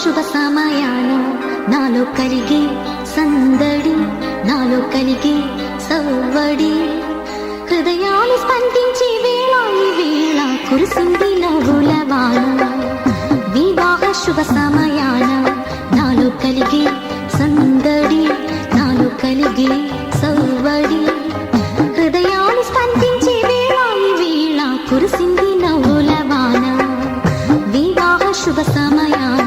శుభ సమయాన నాలో కలిగే సందడి, నాలో కలిగే సవ్వడి, హృదయాలు స్పందించే వేళ ఈ వేళ కురిసింది నవ్వుల వాన. వివాహ శుభ సమయాన నాలో కలిగే సందడి, నాలో కలిగే సవ్వడి, హృదయాలు స్పందించే వేళ ఈ వేళ కురిసింది నవ్వుల వాన. వివాహ శుభ సమయాన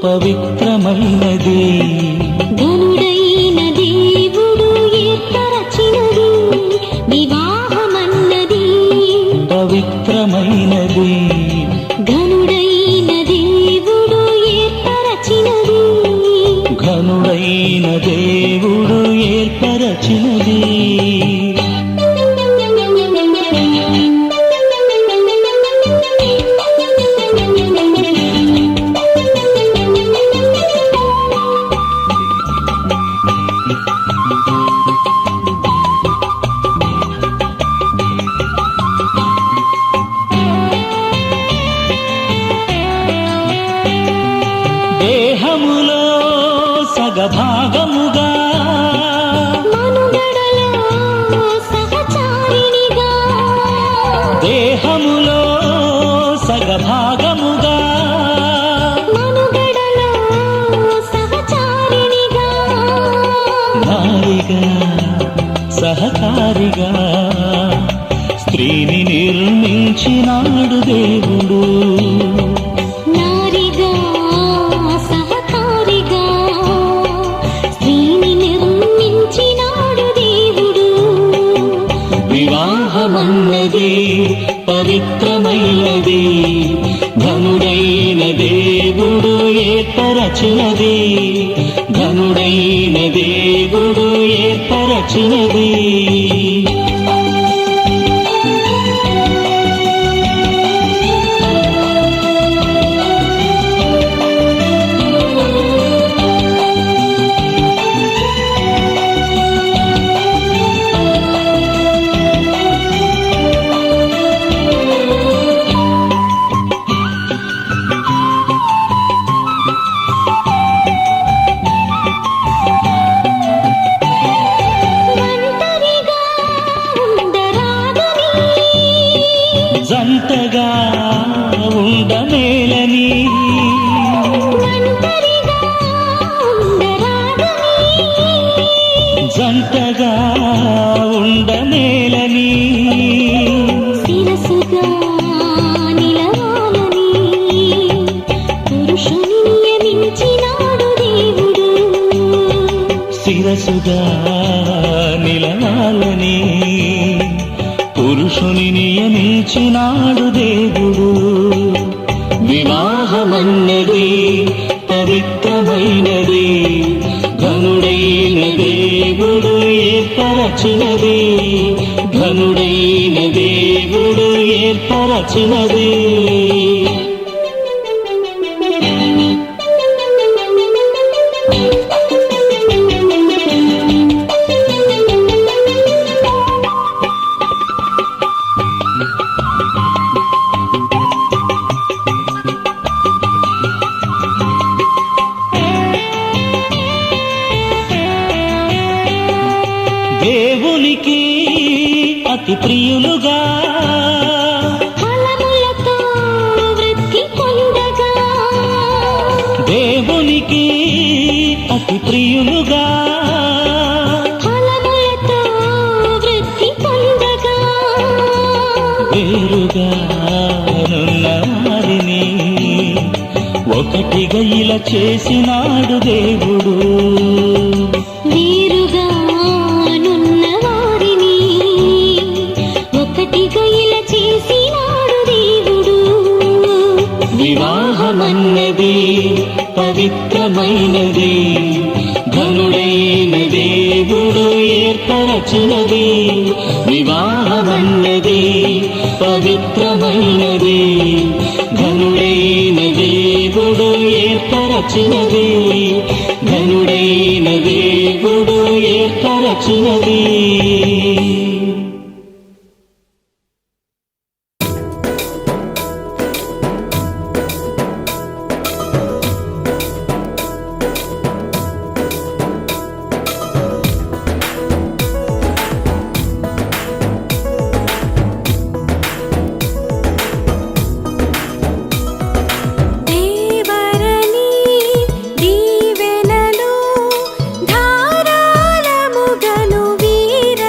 పవిత్రమైనది, ఘనుడైన దేవుడు ఏర్పరచినది. వివాహమన్నది పవిత్రమైనది, ఘనుడైన దేవుడు ఏర్పరచినది. ఘనుడైన ఘనుడైన దేవుడు ఏర్పరచినది. దేహములో సగభాగముగా మనుగడలో సహచారిణిగా దేహములో సగభాగముగా మనుగడలో సహచారిణిగా నారిగా సహకారిగా స్త్రీని నిర్మించినాడు దేవుడు. నారిగా సహకారిగా స్త్రీని నిర్మించినాడు దేవుడు. వివాహమన్నది పవిత్రమైనది, ఘనుడైన దేవుడు ఏర్పరచినది. ఘనుడైన దేవుడు ఏర్పరచినది. ఒంటరిగా ఉండరాదని జంటగా ఉండమేలని ఒంటరిగా ఉండరాదని జంటగా ఉండమేలని శిరసుగా నిలవాలని పురుషుని నియమించినాడు దేవుడు. శిరసుగా నిలవాలని పురుషుని నియమించినాడు దేవుడు. వివాహమన్నది పవిత్రమైనది, ఘనుడైన దేవుడు ఏర్పరచినది. ఘనుడైన దేవుడు ఏర్పరచినది. దేవునికి అతి ప్రియులుగా ఫలములతో వృద్ధి పొందగా దేవునికి అతి ప్రియులుగా ఫలములతో వృద్ధి పొందగా వేరుగా నున్న వారిని ఒకటిగా ఇలా చేసినాడు దేవుడు. వేరుగా నున్న వారిని ఒకటిగా ఇలా చేసినాడు దేవుడు. వివాహమన్నది పవిత్రమైనది, ఘనుడైన దేవుడు ఏర్పరచినది. వివాహమన్నది పవిత్రమైనది, ఘనుడైన దేవుడు ఏర్పరచినది. ఘనుడైన దేవుడు ఏర్పరచినది. దేవరని దీవెనలు ధారాళముగను వీర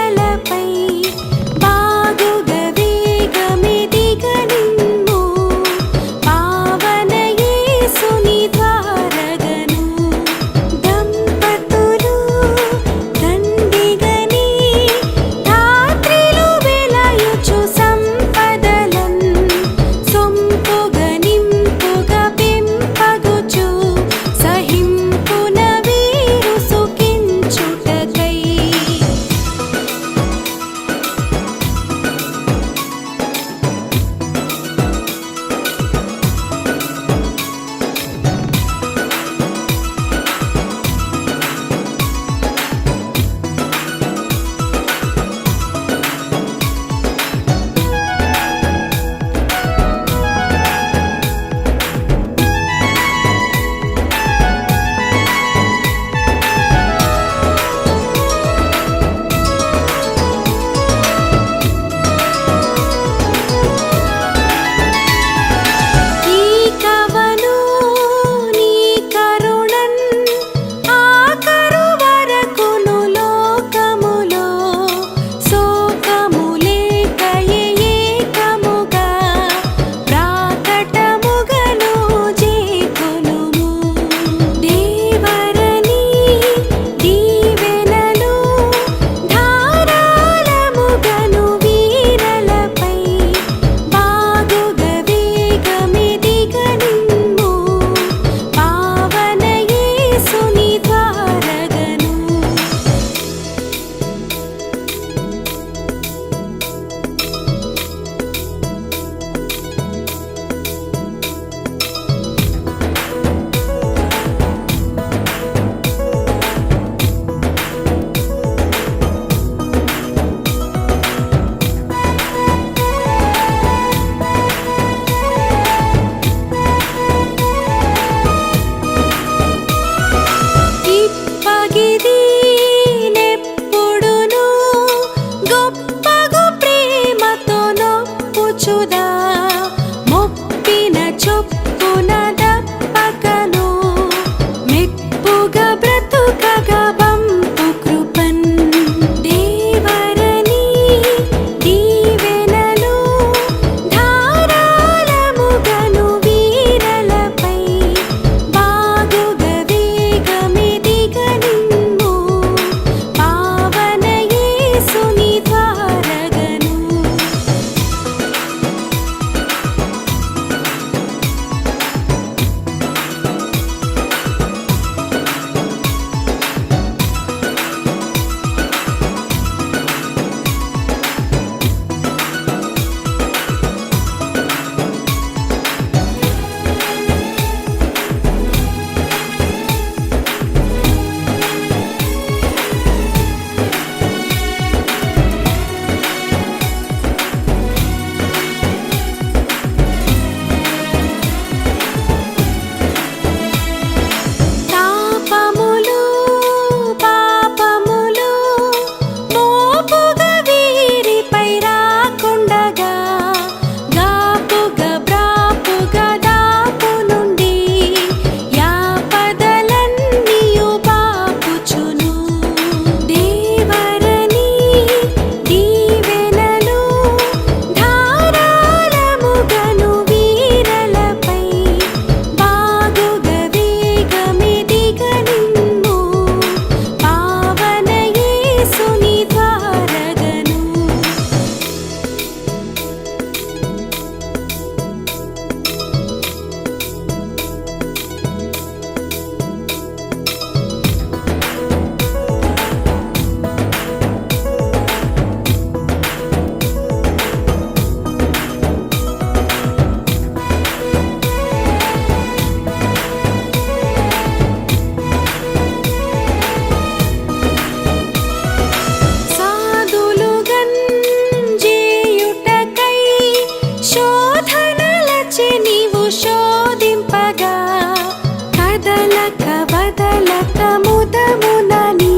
తముదమునని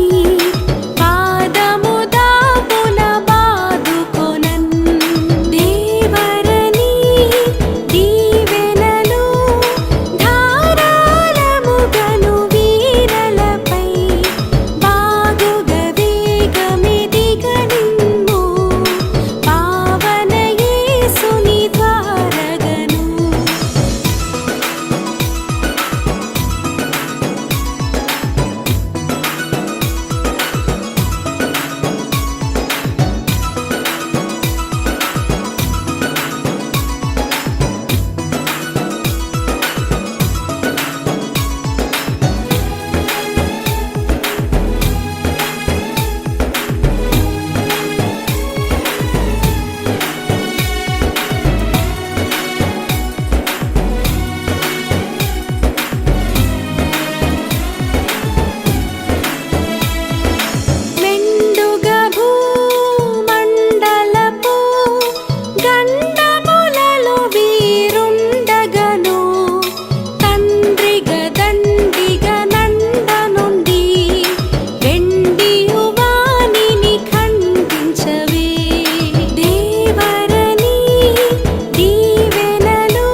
పాదము దాపున బాదుకొనన్ దేవరని దీవెనలు ధారాళముగను వీరలపై బాగుగ వేగమిదిగనిమ్ము పావన యేసుని ద్వారగను మెండుగ భూమండలపు గండములలో వీరుండగను తండ్రిగ దండిగ నంద నుండి వెండియు వానిని ఖండించవే దేవరని దీవెనలు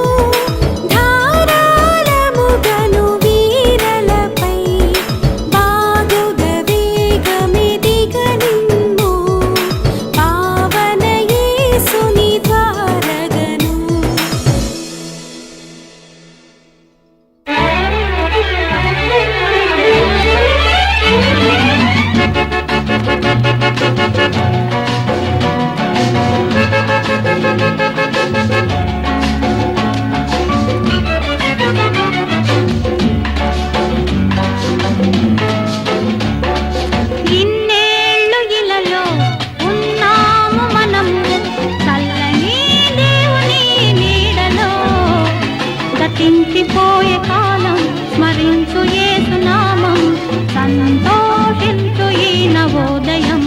ధారాళముగను వీరలపై బాగుగ వేగమిదిగనిమ్ము పావన యేసుని ద్వారగను ఇన్నేళ్ళు ఇలలో ఉన్నాము మనము చల్లని దేవుని నీడలో గతించిపోయే కాలం స్మరించు యేసునామం సంతోషించు ఈ నవోదయం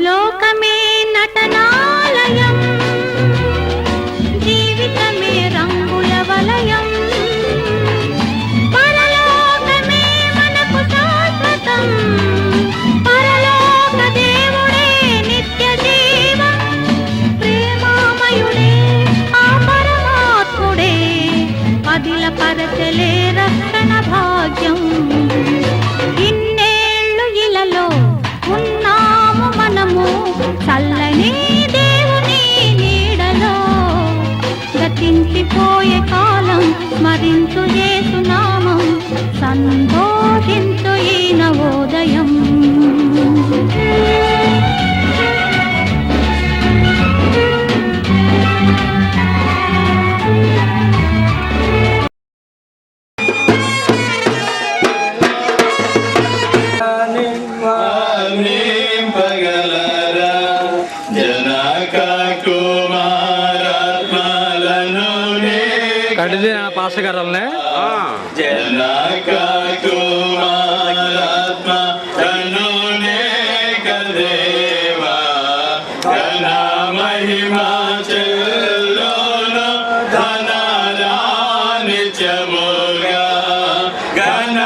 లోకమే నటనాలయం జీవితమే రంగుల వలయం పరలోకమే మనకు శాశ్వతం పరలోక దేవుడే నిత్య జీవం ప్రేమామయుడే ఆ పరమాత్ముడే పదిల పరచలే రక్షణ భాగ్యం ఇన్నేళ్ళు ఇలలో ఉన్నాము మనము చల్లని దేవుని నీడలో గతించిపోయే కాలం స్మరించు యేసునామం సంతోషించు ఈ నవోదయం నింపగలరా జనక కుమారాత్మలను కడిదే పాస్ గారల్నే జనక కుమారాత్మలను కదేవా ఘన మహిమా చెల్లోను ధనరా నిత్యముగా ఘన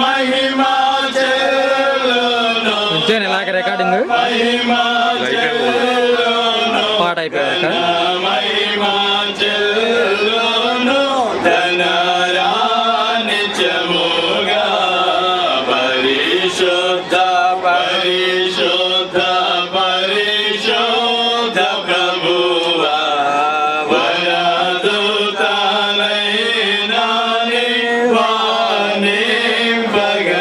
మహిమా చెల్లోను ఇలాగ రికార్డింగ్ మహిమా చెల్లోను పాట అయిపోయాక మహిమా చెల్లోను ధనరా నిత్యముగా పరిశుద్ధ పరిశుద్ధ పరిశుద్ధ ప్రభువా వరదూతలైనా నింపగలరా.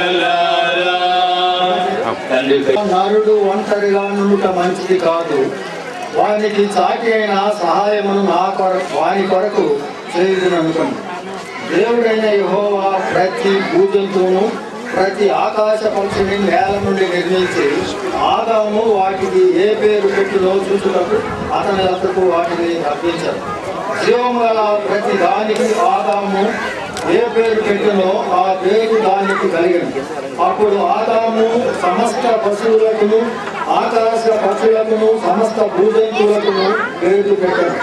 నరుడు ఒంటరిగా నుండుట మంచిది కాదు, వానికి చాటి అయిన సహాయమును వాని కొరకు చేయుదుననుకోండి. దేవుడైన యెహోవా ప్రతి భూజంతువును ప్రతి ఆకాశ పక్షిని నేల నుండి నిర్మించి ఆదాము వాటికి ఏ పేరు పెట్టులో చూసుటకు అతని వద్దకు వాటిని రప్పించారు. జీవము గల ప్రతి దానికి ఆదాము ఏ పేరు పెట్టినో ఆ పేరు దానికి కలిగింది. అప్పుడు ఆదాము సమస్త పశువులకును ఆకాశ పక్షులకును సమస్త భూజంతువులకును పేరు పెట్టాడు.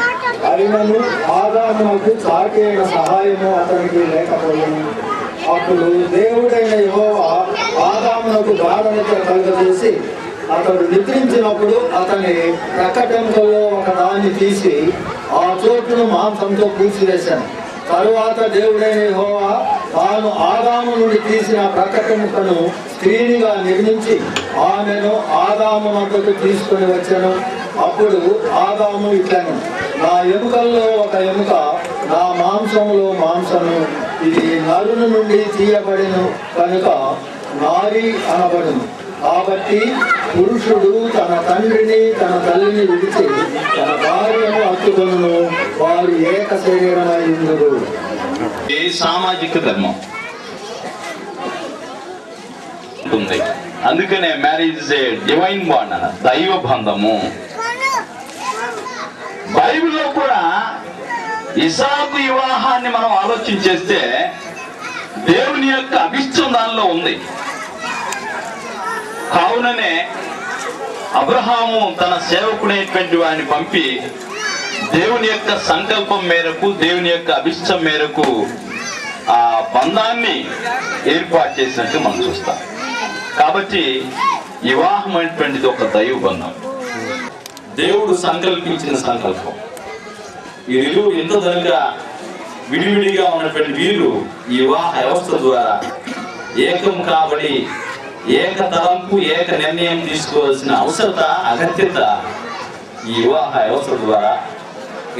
అయినను ఆదామునకు చాటైన సహాయము అతనికి లేకపోయింది. అప్పుడు దేవుడైన యెహోవా ఆదామునకు గాఢ నిద్ర కలుగజేసి అతడు నిద్రించినప్పుడు అతని ప్రక్కటెంకల్లో ఒక దాన్ని తీసి ఆ చోటును మాంసంతో పూడ్చివేశాను. తరువాత దేవుడైన యెహోవా తాను ఆదాము నుండి తీసిన ప్రక్కటెంకను స్త్రీనిగా నిర్మించి ఆమెను ఆదాము వద్దకు తీసుకొని వచ్చాను. అప్పుడు ఆదాము ఇట్లను, నా ఎముకల్లో ఒక ఎముక, నా మాంసములో మాంసము, ఇది నరుని నుండి తీయబడిన కనుక నారి అనబడును. కాబట్టి పురుషుడు తన తండ్రిని తన తల్లిని విడిచి తన భార్యను హత్తుకొనును, వారు ఏక శరీరమై ఉందురు. ఈ సామాజిక ధర్మం ఉంది. అందుకనే marriage is a divine bond అన్న, దైవ బంధము. బైబిల్లో కూడా ఇసాకు వివాహాన్ని మనం ఆలోచన చేస్తే దేవుని యొక్క అభిష్టం దానిలో ఉంది. కావుననే అబ్రహాము తన సేవకుడైనటువంటి వాడిని పంపి దేవుని యొక్క సంకల్పం మేరకు, దేవుని యొక్క అభిష్టం మేరకు ఆ బంధాన్ని ఏర్పాటు చేసినట్టు మనం చూస్తాం. కాబట్టి వివాహం అనేటువంటిది ఒక దైవ బంధం, దేవుడు సంకల్పించిన సంకల్పం. వీరు ఎంతో దగ్గర విడివిడిగా ఉన్నటువంటి వీరు ఈ వివాహ వ్యవస్థ ద్వారా ఏకం కాబడి ఏక తలంపు ఏక నిర్ణయం తీసుకోవాల్సిన అవసరత అగత్యత ఈ వివాహ వ్యవస్థ ద్వారా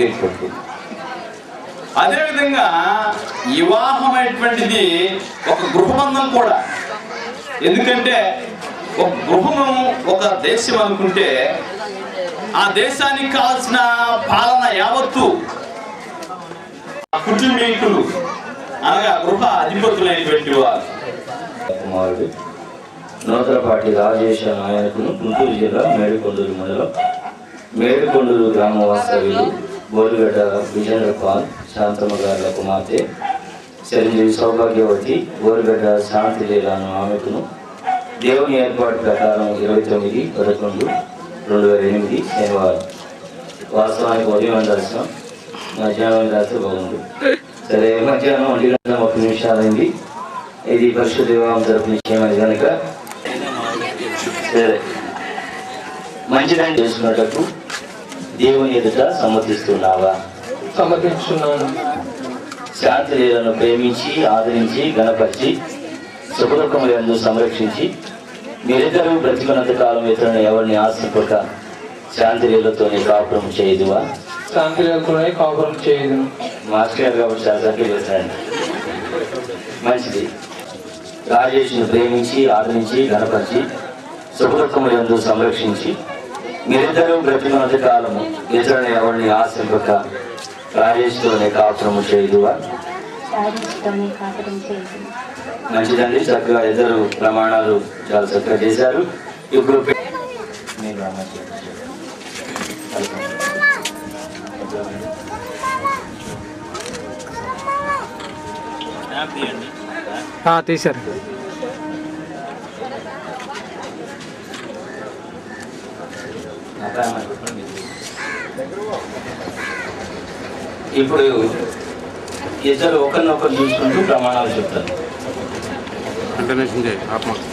ఏర్పడుతుంది. అదేవిధంగా వివాహం అనేటువంటిది ఒక గృహబంధం కూడా. ఎందుకంటే ఒక గృహము ఒక దేశం అనుకుంటే ఆ దేశానికి కావాల్సిన పాలన యావత్తు కుటుంబీకులు అనగా గృహ అధిపతులైనటువంటి వారు. కుమారుడు నూతలపాటి రాజేశ నాయకును గుంటూరు జిల్లా మేడికొండూరు మండలం మేడికొండూరు గ్రామ వాస్తవ్యులు బోరుగడ్డ విజేంద్ర పాల్ శాంతమ్మ గారుల కుమార్తె చిరంజీవి సౌభాగ్యవతి బోరుగడ్డ శాంతి లీలాను ఆమెకును దేవుని ఏర్పాటు ప్రకారం 29/11/2008 శనివారం. వాస్తవానికి ఉదయం దర్శనం, మధ్యాహ్నం రాస్తే బాగుంది. సరే, మధ్యాహ్నం 1:30 ఇది పరిశుద్ధ వివాహం తరపు నిశ్చయమైంది కనుక సరే మంచిదని చేసుకున్నట్టు దేవుని ఎదుట సమ్మతిస్తున్నావా? సమర్పించున్నాను. శాంతి లీలను ప్రేమించి ఆదరించి గణపరిచి సుఖదుఖములందు సంరక్షించి మీరిద్దరూ బ్రతికున్నంత కాలం ఇతరులను ఎవరిని ఆశింపక శాంతి లీలతోనే కాపురం చేయదువా? శాంతి లీలతోనే కాపురం చేయదు. మాస్టర్ గారు కాబట్టి చాలా చక్కగా చేస్తారండి. మంచిది. రాజేష్ను ప్రేమించి ఆదరించి గణపరిచి సుఖదుఖములందు సంరక్షించి మీరిద్దరూ బ్రతికున్నంత కాలము ఇతరులను ఎవరిని ఆశింపక రాజేష్తోనే కాపురము చేయదువా? మంచిదండి. చక్కగా ఇద్దరు ప్రమాణాలు చాలా చక్కగా చేశారు. ఇప్పుడు తీశారు. ఇప్పుడు ఇద్దరు ఒకరినొకరు చూసుకుంటూ ప్రమాణాలు చెప్తారు.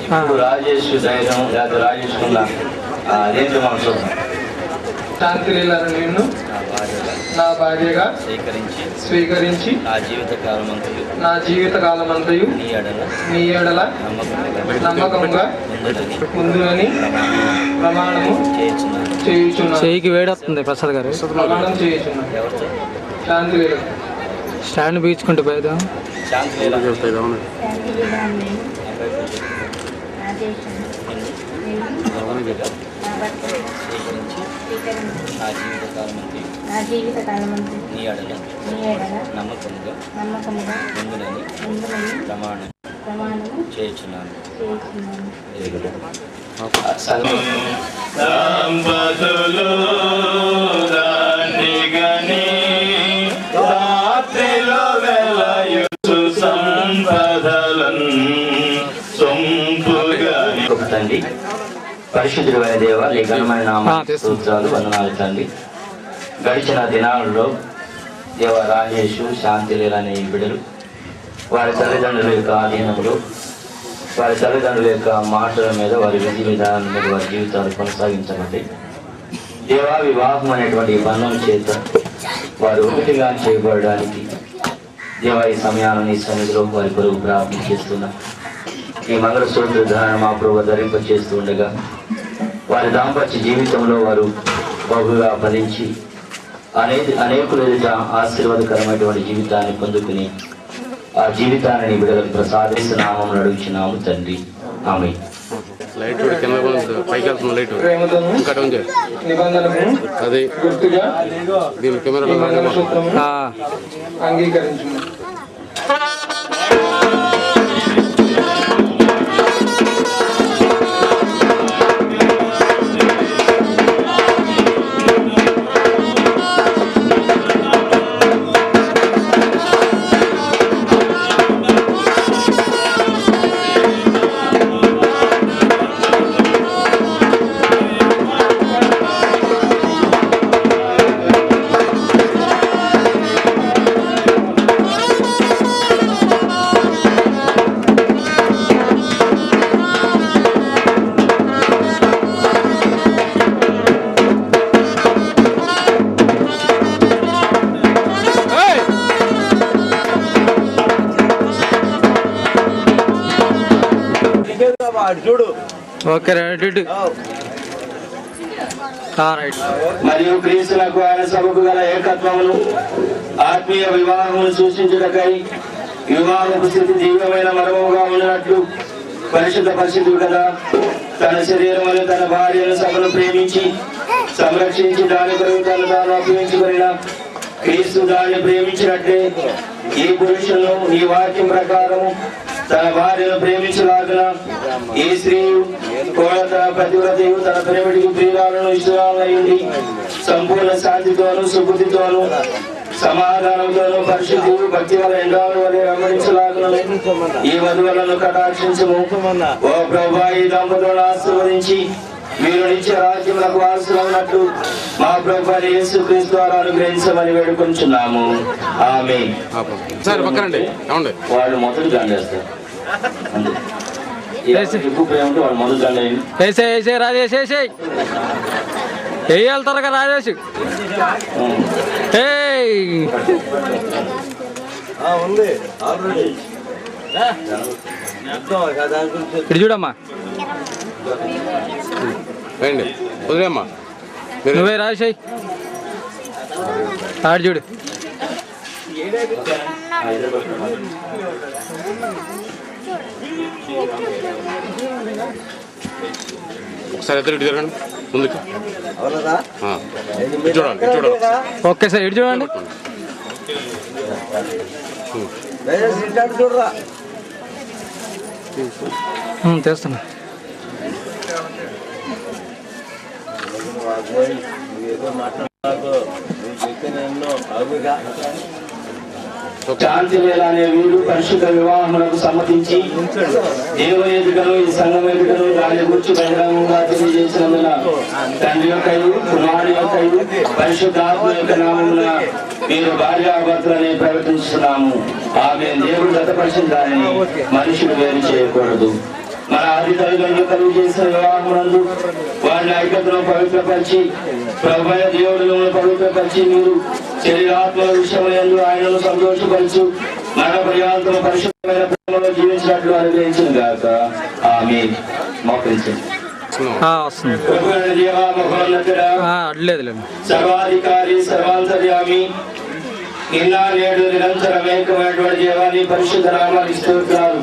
ఇప్పుడు రాజేష్ ధైర్యం లేదా రాజేష్ ఉన్న అదేంటి మనం చూద్దాం. శాంతి లీలను నిన్ను నా భార్యగా స్వీకరించి నా జీవిత కాలమంతయు నీ ఎడల నమ్మకంగా ఉందని ప్రమాణము చేయుచున్నాను. చేయికి వేడొస్తుంది ప్రసాద్ గారు. ప్రమాణం చేయుచున్నాను. శాంతి లీల స్టాండ్ బీచుకుంటే పోయేదా? నా జీవిత కాలమంతా నీ ఎడల నమ్మకముగా ఉండునని ప్రమాణం ప్రమాణము చేయించున్నాను. చేస్తున్నాను. సంపదలు దానిగని రాత్రిలో వెలయుచు సంపదలను సొంపుగా. తండ్రి, పరిశుద్ధుడైన దేవ, నీ ఘనమైన నామమునకు స్తోత్రాలు, వందనాలు తండ్రి. గడిచిన దినాలలో దేవ రాజేషు, శాంతిలీల అనే ఈ బిడ్డలు వారి తల్లిదండ్రుల యొక్క ఆధీనంలో, వారి తల్లిదండ్రుల యొక్క మాటల మీద, వారి విధి విధానాల మీద వారి జీవితాలు కొనసాగించబడి దేవా వివాహం అనేటువంటి బంధం చేత వారు ఒకటిగా చేయబడడానికి దేవా ఈ సమయాన్ని నీ సన్నిధిలో వారి కొరకు ప్రార్థన చేస్తున్నా. ఈ మంగళసూత్ర ధారణ మా ప్రభు ధరింప చేస్తూ ఉండగా వారి దాంపత్య జీవితంలో వారు బహుగా ఫలించి అనేకుల ఎదుట ఆశీర్వాదకరమైనటువంటి జీవితాన్ని పొందుకుని ఆ జీవితాన్ని బిడ్డలకు ప్రసాదిస్తున్నాము అడుగుచున్నాము తండ్రి. ఆమేన్. ప్రేమతోను నిబంధనకు గుర్తుగా ఈ మంగళసూత్రము అంగీకరించుము. Okay right. మరియు క్రీస్తులకు ఆయన సభకు గల ఏకత్వమును ఆత్మీయ వివాహమును సూచించుటకై వివాహపు స్థితి జీవమైన మరముగా ఉన్నట్లు పరిశుద్ధ పరిశుద్ధుడు కదా తన శరీరమును తన భార్యను సభను ప్రేమించి సంరక్షించి దాని కొరకు తను తాను అప్పగించుకున్న క్రీస్తు దాన్ని ప్రేమించినట్లే ఈ పురుషులను ఈ వాక్యం ప్రకారము తన భార్యను ప్రేమించలాగిన ఈ స్త్రీ కూడా తన ప్రతివ్రతయు తన ప్రేమిటికి ప్రియురాలను ఇష్టమైంది సంపూర్ణ శాంతితోను సుబుద్ధితోను సమాధానంతోను పరిశుద్ధి భక్తి వల్ల ఎండాలు వలె వెంబడించలాగును ఈ వధువులను కటాక్షించము. ఓ ప్రభువా, ఈ దంపతులను ఆశీర్వదించి మీరు నిత్య రాజ్యములకు వారసులైనట్లు మా ప్రభువైన యేసుక్రీస్తు ద్వారా అనుగ్రహించమని వేడుకొంచున్నాము. ఆమేన్. వాళ్ళు మొదటి దండేస్తారు. ఎక్కువ ప్రేమ ఉంటే వాళ్ళు మొదటి దండ రాజేష్ వేయాలి త్వరగా రాజేష్. ఇటు చూడమ్మా, వదిలేమ్మా, నువ్వే రాజేష్ ఆడు చూడు. ఒకసారి ఇద్దరు ఇటు జరగండి ముందుకు. చూడండి చూడండి. ఓకే సార్, ఇటు చూడండి. తెస్తున్నా. శాంతి వేళ అనే వీరు పరిశుద్ధ వివాహములకు సమ్మతించి దేవుని ఎదుటను ఈ సంఘం ఎదుటను దాని గురించి బహిరంగంగా తెలియజేసినందున తండ్రి యొక్కయు కుమారుని యొక్కయు పరిశుద్ధాత్మ యొక్క నామమున మీరు భార్యాభర్తలని ప్రకటిస్తున్నాము. ఆమె దేవుడు గతపరిచిన దానిని మనుషుడు వేరు చేయకూడదు. మన ఆది తల్లిదండ్రులు కలుగు చేసిన వివాహమునందు వారిని ఐక్యతను పవిత్రపరిచి ప్రభువైన దేవుడు పవిత్రపరిచి మీరు శరీరాత్మల విషయములందు ఆయనను సంతోషపరచు మరణ పర్యాంతం పరిశుద్ధమైన ప్రేమలో జీవించినట్లు అనుగ్రహించిన గాక. ఆమేన్. మోకరించండి. సర్వాధికారి సర్వాంతర్యామి నిన్న నేడు నిరంతరం ఏకమైనటువంటి దేవాన్ని పరిశుద్ధ నామానికి స్తోత్రాలు.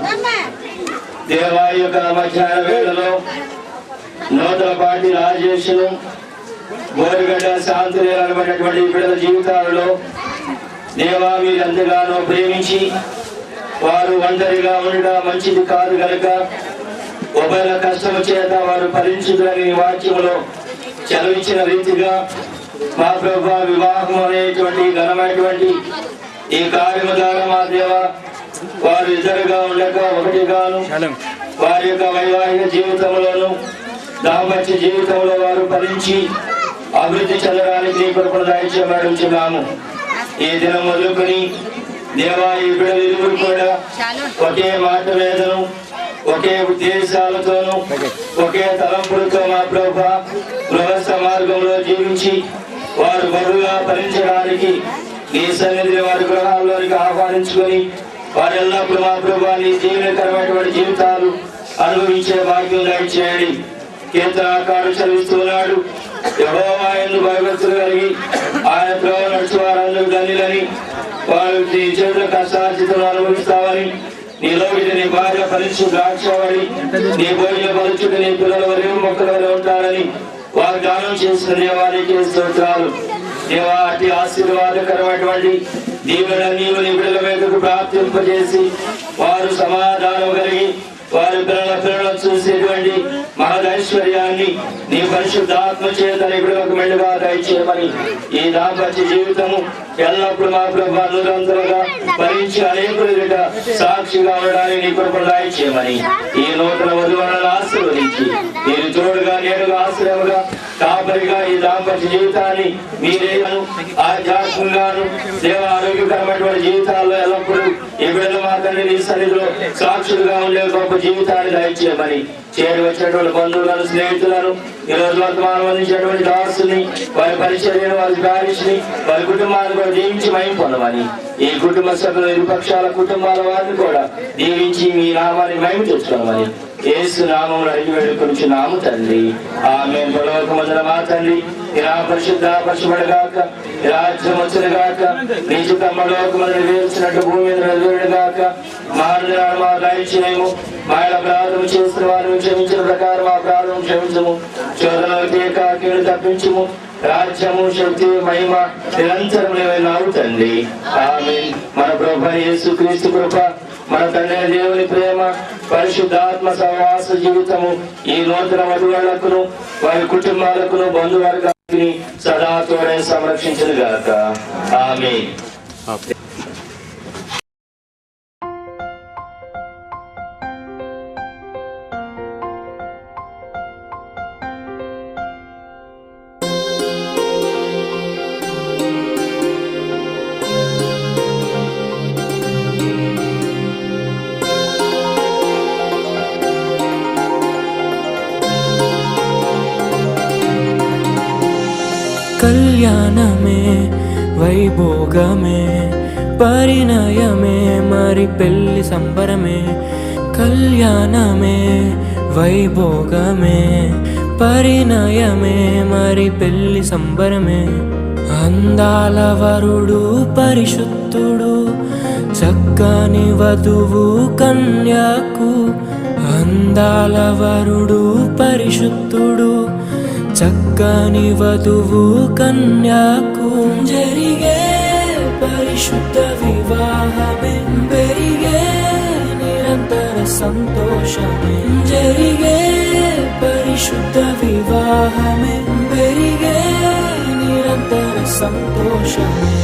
దేవా యొక్క మధ్యాహ్న వేళలో నూతనపాటి రాజేషును గోరిగడ్డ శాంతి అనబడినటువంటి బిడ్డల జీవితాలలో దేవా మీరు ఎంతగానో ప్రేమించి వారు ఒంటరిగా ఉండగా మంచిది కాదు గనుక ఉభయ కష్టము చేత వారు ఫలించుదని వాక్యములో సెలవిచ్చిన రీతిగా మా ప్రభువా వివాహం అనేటువంటి ఘనమైనటువంటి ఈ కార్యము ద్వారా మా దేవ వారు ఇద్దరుగా ఉండక ఒకటిగాను వారి యొక్క వైవాహిక జీవితంలోను దాంపత్య జీవితంలో వారు ఫలించి అభివృద్ధి చెందడానికి నీ కృపను దయచేయమడుచున్నాము. ఈ దినం మొదలుకొని దేవా ఈ బిడ్డలు ఇరువురు కూడా ఒకే మాట మీదను ఒకే ఉద్దేశాలతోనూ ఒకే తలంపులతో మా ప్రభువా గృహస్థ మార్గంలో జీవించి వారు బరువుగా ఫలించడానికి నీ సన్నిధిని వారి గృహాల్లోనికి ఆహ్వానించుకొని వారు ఎల్లప్పుడూ మా ప్రభువా నీ జీవనకరమైనటువంటి జీవితాలు అనుభవించే భాగ్యం దయచేయండి. కీర్తనాకారుడు చదివిస్తున్నాడు, యెహోవా యందు భయభక్తులు కలిగి ఆయన త్రోవ నడుచు వారందరూ ధన్యులని, వారు నీ చేతుల కష్టార్జితను అనుభవిస్తామని, నీలోకి నీ భార్య ఫలించు ద్రాక్షవడి, నీ భోజన ఫలించుడు నీ పిల్లల వరకు మొక్కల వల్ల ఉంటారని వాగ్దానం చేసిన దేవానికి స్తోత్రాలు. దేవా అతి ఆశీర్వాదకరమైనటువంటి దీవెన నీవు నీ బిడ్డల మీదకు ప్రాప్తింపజేసి వారు సమాధానం కలిగి వారి పిల్లలను చూసేటువంటి మహదైశ్వర్యాన్ని నీ పరిశుద్ధాత్మ చేత నీ బిడ్డలకు మెండుగా దయచేయమని, ఈ దాంపత్య జీవితము ఎల్లప్పుడు మా ప్రభువా నిరంతరంగా భరించి అనేకుల ఎదుట సాక్షిగా ఉండడానికి నీ కృపను దయచేయమని, ఈ నూతన వధువులను ఆశీర్వదించి మీరు తోడుగా నేరుగా ఆశ్రయముగా కాపరిగా ఈ దాంపత్య జీవితాన్ని మీరేను ఆధ్యాత్మికంగాను దేవ ఆరోగ్యకరమైనటువంటి జీవితాల్లో ఎల్లప్పుడూ ఈ బిడ్డలు మా తండ్రి నీ సన్నిధిలో సాక్షులుగా ఉండే గొప్ప జీవితాన్ని దయచేయమని, చేరి వచ్చినటువంటి బంధువులను స్నేహితులను ఈ రోజు వర్తమానం అందించినటువంటి దాసుని వారి పరిచర్యను వారి ప్యారిష్ని వారి కుటుంబాన్ని కూడా దీవించి మహిమ పొందమని, ఈ కుటుంబ సభ్యుల ఇరుపక్షాల కుటుంబాల వారిని కూడా దీవించి మీ నామాన్ని మహిమ తెచ్చుకోమని యేసు నామములో అడిగి వేడుకొనుచున్నాము తండ్రి. ఆమేన్. పరలోకమందున మా తండ్రి నీ నామము పరిశుద్ధపరచబడుగాక, నీ రాజ్యం వచ్చునుగాక, నీ చిత్తము పరలోకమందు నెరవేర్చినట్టు భూమి మీద నెరవేరుగాక. మా అనుదినాలు మాకు దయచేయము, మా అపరాధము చేసిన వారిని క్షమించిన ప్రకారం మా అపరాధము క్షమించము, శోధనలకు కీడు తప్పించుము, రాజ్యము శక్తి మహిమ నిరంతరం నీవైనావు తండ్రి. ఆమేన్. మన ప్రభువైన యేసుక్రీస్తు కృప, మన తండ్రి దేవుని ప్రేమ, పరిశుద్ధాత్మ సహవాస జీవితము ఈ నూతన వధువులకును వారి కుటుంబాలకును బంధువర్గానికి సదా తోడై సంరక్షించును గాక. ఆమేన్. కళ్యాణమే వైభోగమే పరిణయమే మరి పెళ్లి సంబరమే, కళ్యాణమే వైభోగమే పరిణయమే మరి పెళ్లి సంబరమే. అందాల వరుడు పరిశుద్ధుడు చక్కని వధువు కన్యకు, అందాల వరుడు పరిశుద్ధుడు చక్కని వధువు కన్యకు. జరిగే పరిశుద్ధ వివాహమే పెరిగే నిరంతర సంతోషమే, జరిగే పరిశుద్ధ వివాహమే పెరిగే నిరంతర సంతోషమే.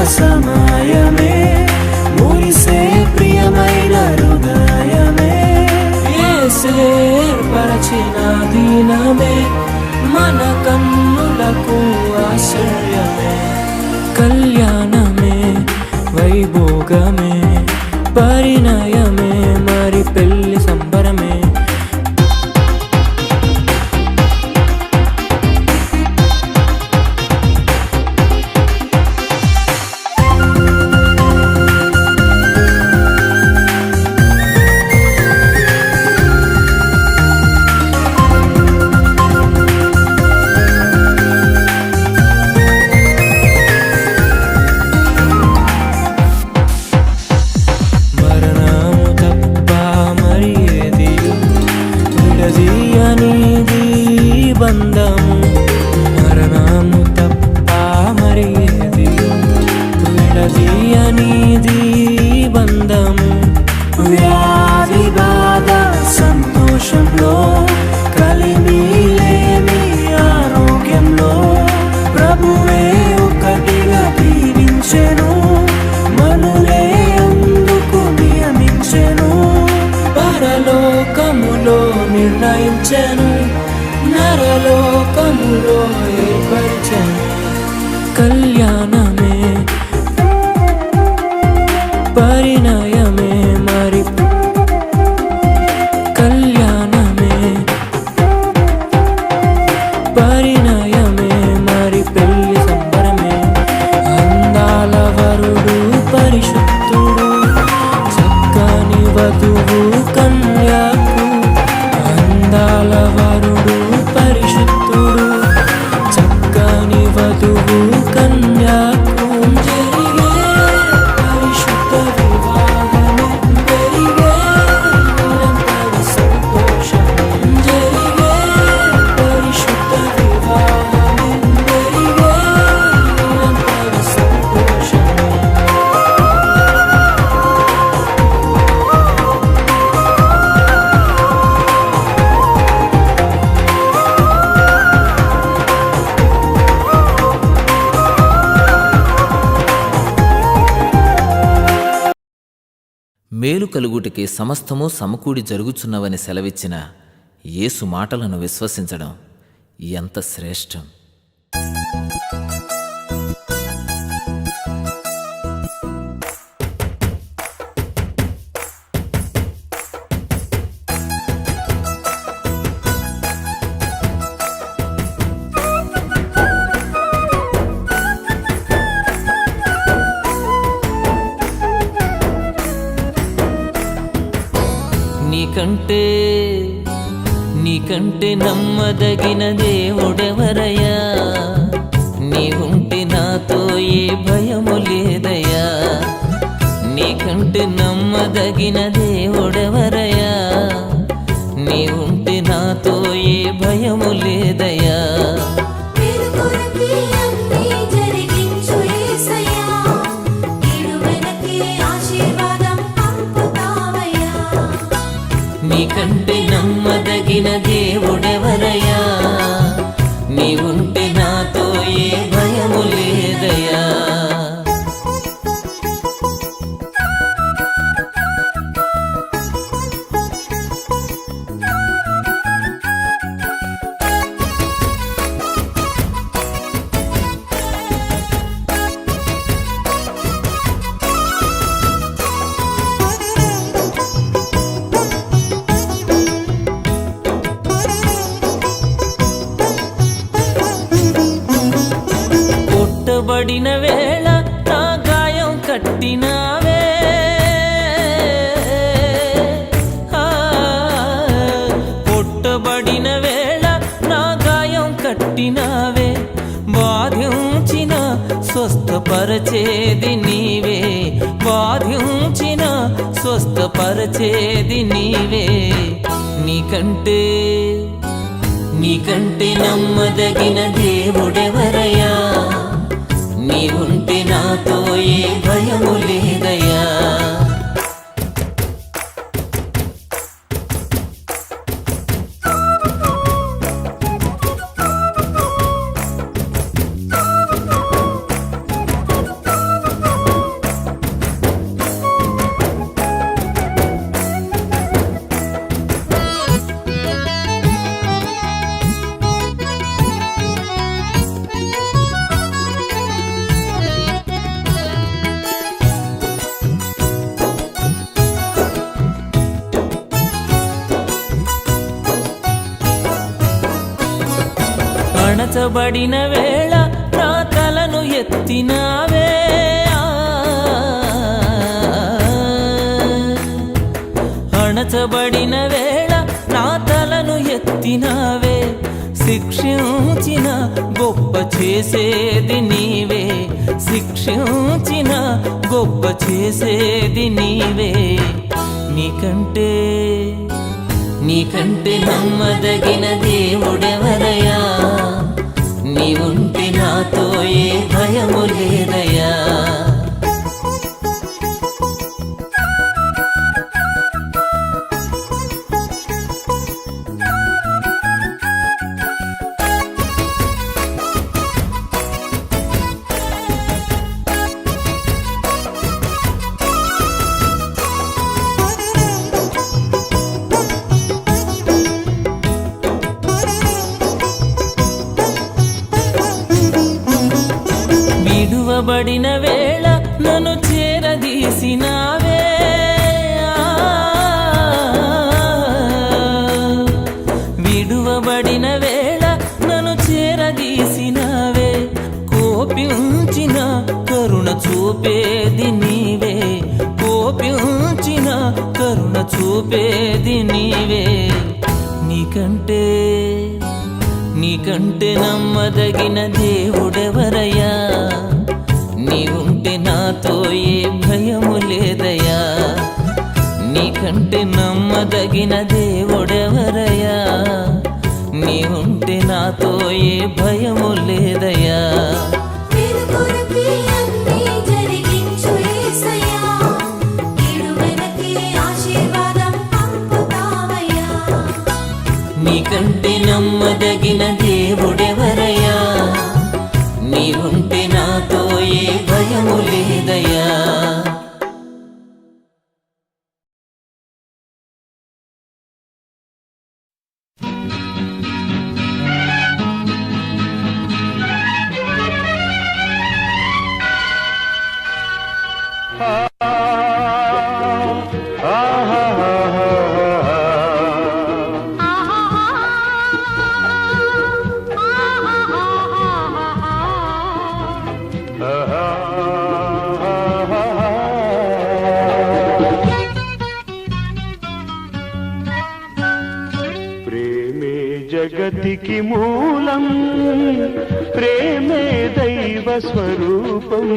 సమయమే మురిసే ప్రియమైన హృదయమే యేసే ఏర్పరచిన దినమే మన కన్నులకు ఆశ్చర్యమే కళ్యాణమే వైభోగమే పరిణయమే మరి పెళ్లి సంబరమే మరణము తప్ప మరి ఏదియు విడదీయనిది బంధము మరణము తప్ప మరి ఏదియు విడదీయనిది బంధము వ్యాధి బాధ సంతోషంలో కలిమి లేని ఆరోగ్యంలో ప్రభువే ఒకటిగా దీవించెను మనులే అందుకు నియమించెను పరలోకములో నిర్ణయించెను నరలోకములో ఏర్పరిచెను కళ్యాణమే పరిణయమే మరి కళ్యాణమే పరిణయమే మరి పెళ్లి సంబరమే అందాల వరుడు పరిశుద్ధుడు చక్కని వధువు కన్యకు అందాల వరుడు పరిశుద్ధుడు చక్కని వధువు కన్యకు జరిగే పరిశుద్ధ వివాహమే జరిగే నిరంతర సంతోషం జరిగే పరిశుద్ధ వివాహమే జరిగే నిరంతర సంతోషం మేలు కలుగుటకే సమస్తము సమకూడి జరుగుచున్నవని సెలవిచ్చిన యేసు మాటలను విశ్వసించడం ఎంత శ్రేష్టం. నీకంటే నమ్మదగిన దేవుడెవరయ్యా నీవుంటే నాతో ఏ భయము లేదయ్యా నీకంటే నమ్మదగిన దేవుడెవరయ్యా నీవుంటే నాతో ఏ భయము లేదయ్యా నీకంటే నమ్మదగిన దేవుడెవరయ్యా నీవుంటే నాతో ఏ భయము లేదయ్యా కొట్టబడిన వేళ నా గాయం కట్టినావే కొట్టబడిన వేళ నా గాయం కట్టినావే బాధించిన స్వస్థపరచేది నీవే బాధించిన స్వస్థపరచేది నీవే నీకంటే నమ్మదగిన దేవుడెవరయ్యా నీవుంటే నాతో ఏ భయము లేదయ్యా అణచబడిన వేళ నా తలను ఎత్తినావే, అణచబడిన వేళ నా తలను ఎత్తినావే, శిక్షించిన గొప్ప చేసేది నీవే, శిక్షించిన గొప్ప చేసేది నీవే. నీకంటే నమ్మదగిన దేవుడెవరయ్యా, నీవుంటే నాతో ఏ భయము లేదయ్యా. విడువబడిన వేళ నన్ను చేరదీసినావే, విడువబడిన వేళ నన్ను చేరదీసినావే, కోపించిన కరుణ చూపేది నీవే, కోపించిన కరుణ చూపేది నీవే. నీకంటే నమ్మదగిన దేవుడెవరయ్యా, నీవుంటే నాతో ఏ భయము లేదయ్యా. నీకంటే నమ్మదగిన దేవుడెవరయ్యా, నీవుంటే నాతో ఏ భయము లేదయ్యా. నీకంటే నమ్మదగిన దేవుడెవరయ్యా, నీవుంటే నాతో ఏ భయము లేదయ్యా. జగతికి మూలం, ప్రేమే దైవ స్వరూపం,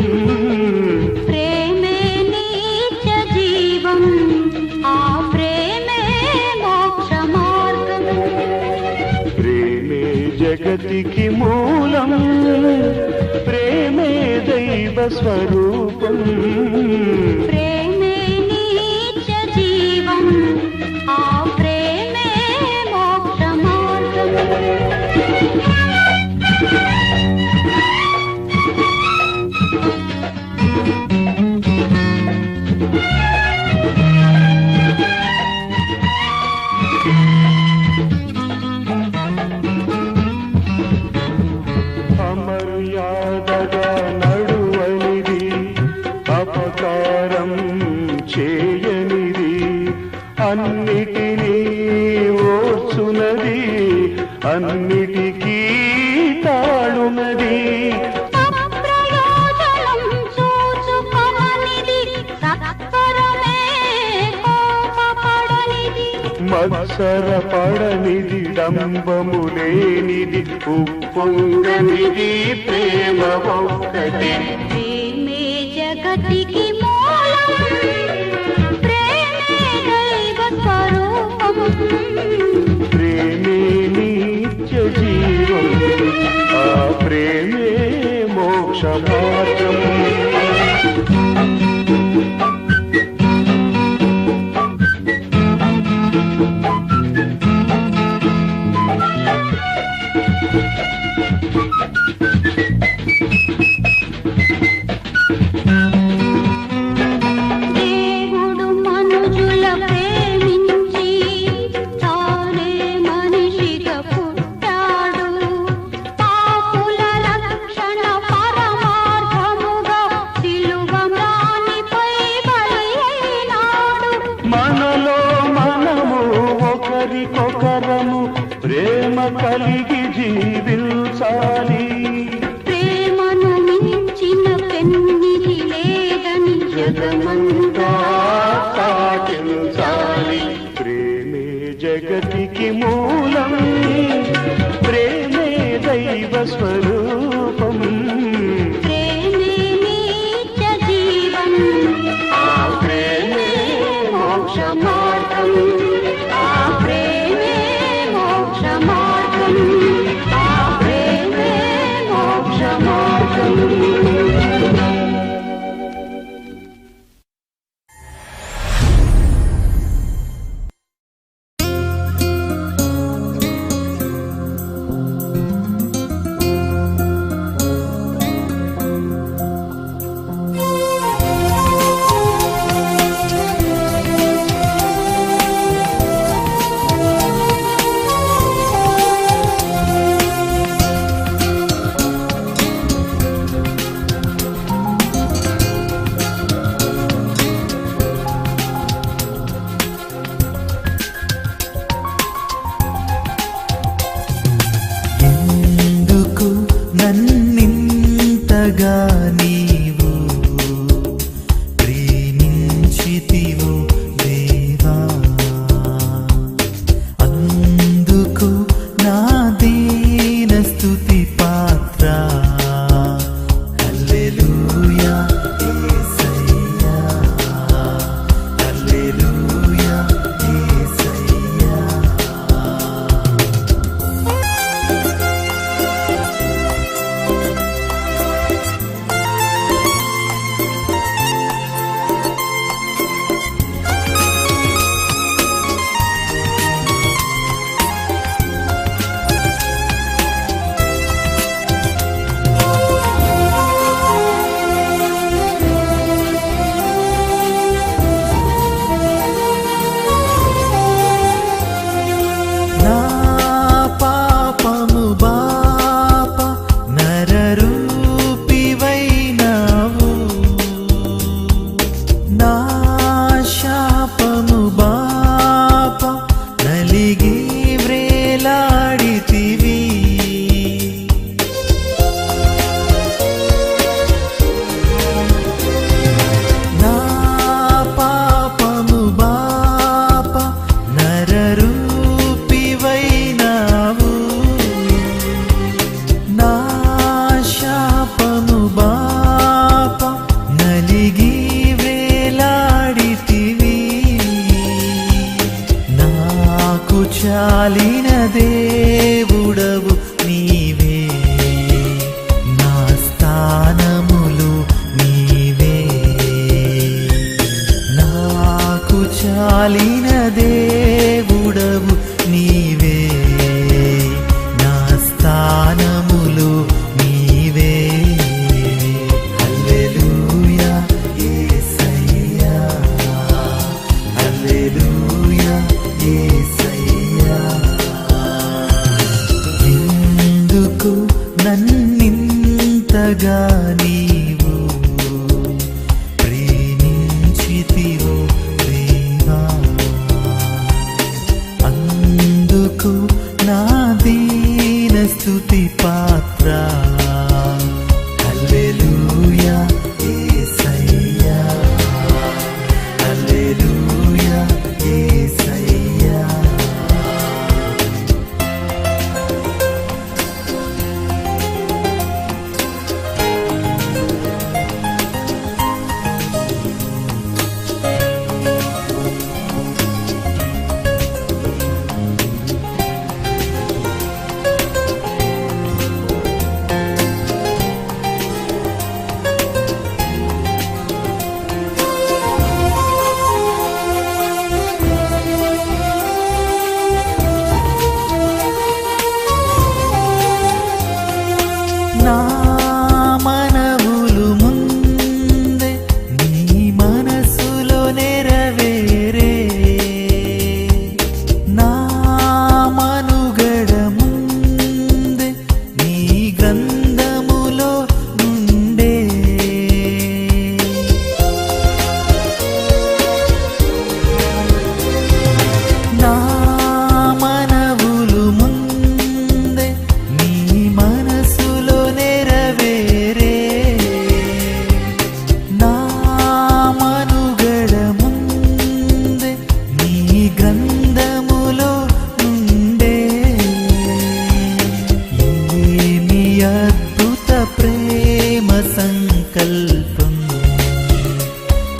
ప్రేమే నిత్య జీవం, ఆ ప్రేమే మోక్ష మార్గం. ప్రేమే జగతికి మూలం, ప్రేమే దైవ స్వరూపం, ప్రేమే నిత్య జీవం, ఆ ప్రేమే మోక్ష మార్గం. అమర్యాదగా నడువనిది, అపకారం చేయనిది, అన్నిటినీ ఓర్చునది, అన్నిటికీ తాళునది, ప్రయోజనం చూచుకోనిది, సత్వరమే కోపపడనిది, మత్సరపడనిది, డంబము లేనిది, ఉప్పొంగనిది, ప్రేమ ఒక్కటి. ప్రేమే జగతికి మూలం, ప్రేమే దైవ స్వరూపం, ప్రేమే నిత్య జీవం, ఆ ప్రేమే మోక్ష మార్గం. దేవుడు మనుజుల ప్రేమించి తానే మనిషిగా పుట్టాడు, పాపుల రక్షణ పరమార్థముగా సిలువ మ్రానిపై బలి అయినాడు. మనలో మనము ఒకరికొకరము ప్రేమ కలిగి జీవించాలి, చాలి ప్రేమను మించిన పెన్నిధి లేదని జగమంతా పాటించాలి. ప్రేమే జగతికి మూలం, ప్రేమే దైవ స్వరూపం. ప్రేమే నిత్య జీవం, ఆ ప్రేమే మోక్ష మార్గం, ఆ ప్రేమే మోక్ష మార్గం, ఆ ప్రేమే మోక్ష మార్గం. ఎందుకు నన్నింతగా నీవు ప్రేమించితివో దేవా, అందుకు నా దీన స్తుతి పాత్ర. హల్లెలూయా యేసయ్యా, హల్లెలూయా యేసయ్యా. నా పాపము బాప నరరూపివైనావు, నా శాపము బాప నలిగి వ్రేలాడితివి. నా పాపము బాప నరరూపివైనావు, నా శాపము బాప నలిగి వేలాడితివి. నాకు చాలిన దేవుడవు నీవే, నా స్థానములు నీవే. నాకు చాలిన దేవుడవు నీవే, నా స్థానములు నీవే. హల్లెలూయా యేసయ్యా, హల్లెలూయా యేసయ్యా. ఎందుకు నన్నింతగా నీవు ప్రేమించితివో దేవా, అందుకు నా దీన స్తుతి పాత్ర. హల్లెలూయా యేసయ్యా, హల్లెలూయా యేసయ్యా. గ్రంథములో నుండే ఏమి అద్భుత ప్రేమ సంకల్పం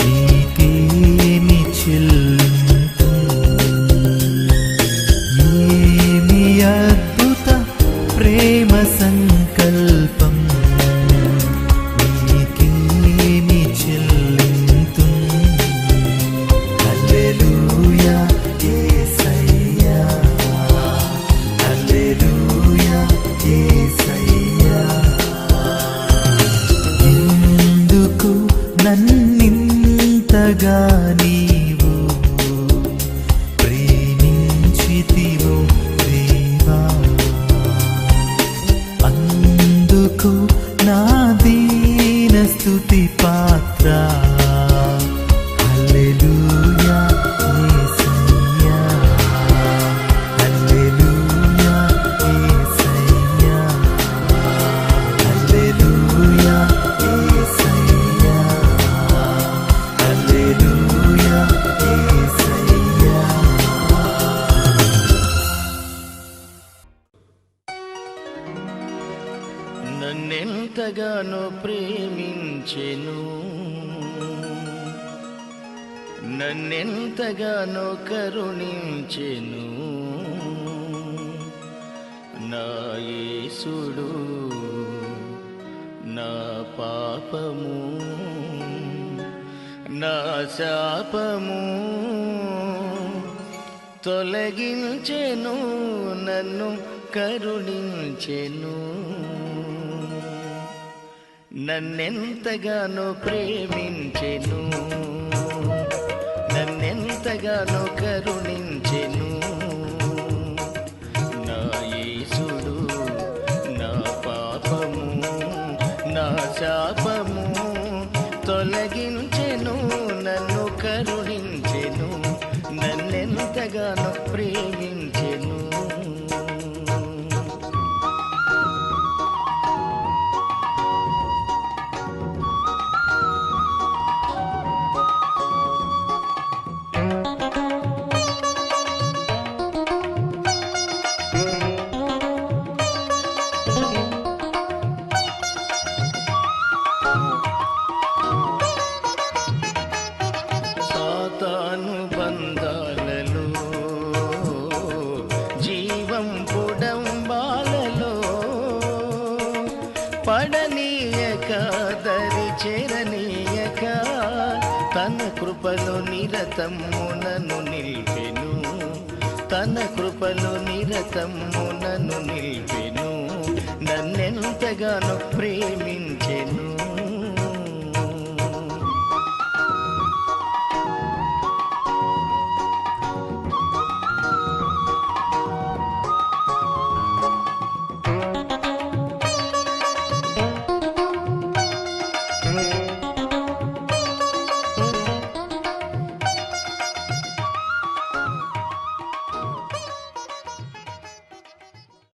నీకేమి చెల్లింపు ఏమి అద్భుత ప్రేమ సంకల్పం నీకేమి చెల్లింపు హల్లెలూయా యేసయ్యా హల్లెలూయా యేసయ్యా ఎందుకు నన్నింతగా నీవు ప్రేమించితివో దేవా అందుకు నా దీన స్తుతి పాత్ర హల్లెలూయా యేసయ్యా హల్లెలూయా యేసయ్యా హల్లెలూయా యేసయ్యా హల్లెలూయా యేసయ్యా నన్నెంతగానో ప్రేమించెను నన్నెంతగానో కరుణించెను నా యేసుడు నా పాపము నా శాపము తొలగించెను నన్ను కరుణించెను నన్నెంతగానో ప్రేమించెను నన్నెంతగానో కరుణించెను నా యేసుడు నా పాపము నా శాపము తొలగించెను నన్ను కరుణించెను నన్నెంతగానో ప్రేమించెను సాతాను బంధాలలో జీవం పుడంబాలలో పడనీయక దరి చేరనీయక తన కృపలో నిరతము నన్ను నిల్పెను తన కృపలో నిరతము నన్ను నిల్పెను నన్నెంతగానో ప్రేమించెను